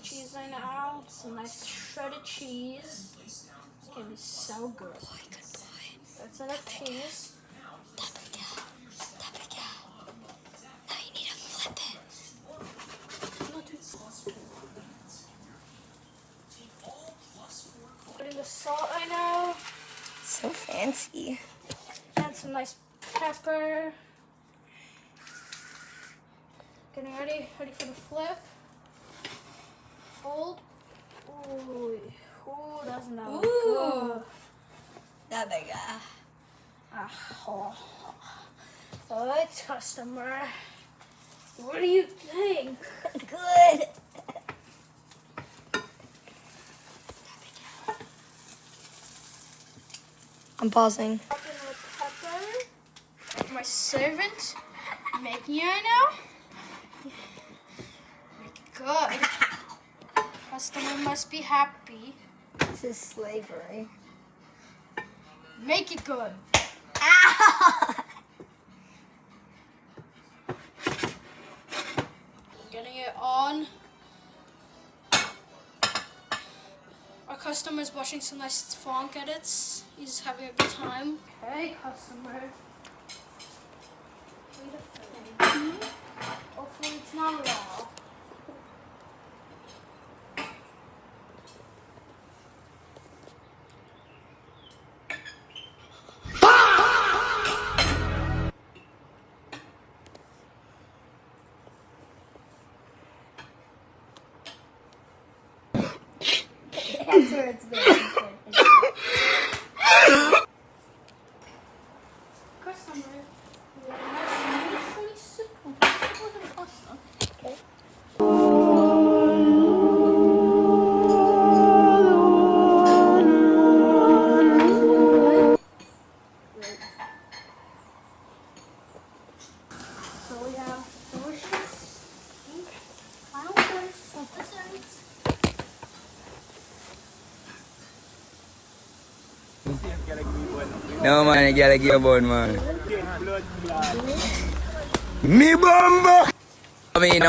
cheese right now. Some nice shredded cheese. It's gonna be so good. That's enough cheese. Now you need to flip it. Putting the salt right now. So fancy. Add some nice pepper. Getting ready for the flip. Fold. Ooh, doesn't that look good? Talaga. Oh. So it's customer. What do you think? Good. I'm pausing. With pepper. My servant making it right now. Make it good. Customer must be happy. This is slavery. Make it good. Getting it on. Our customer's watching some nice funk edits. He's having a good time. Hey, customer. Hopefully it's not raw. That's where it's good. Customer. Really simple. Pasta. Okay. So we have delicious final course of desserts. No man, you gotta give a bone man. Me bumbo! I mean,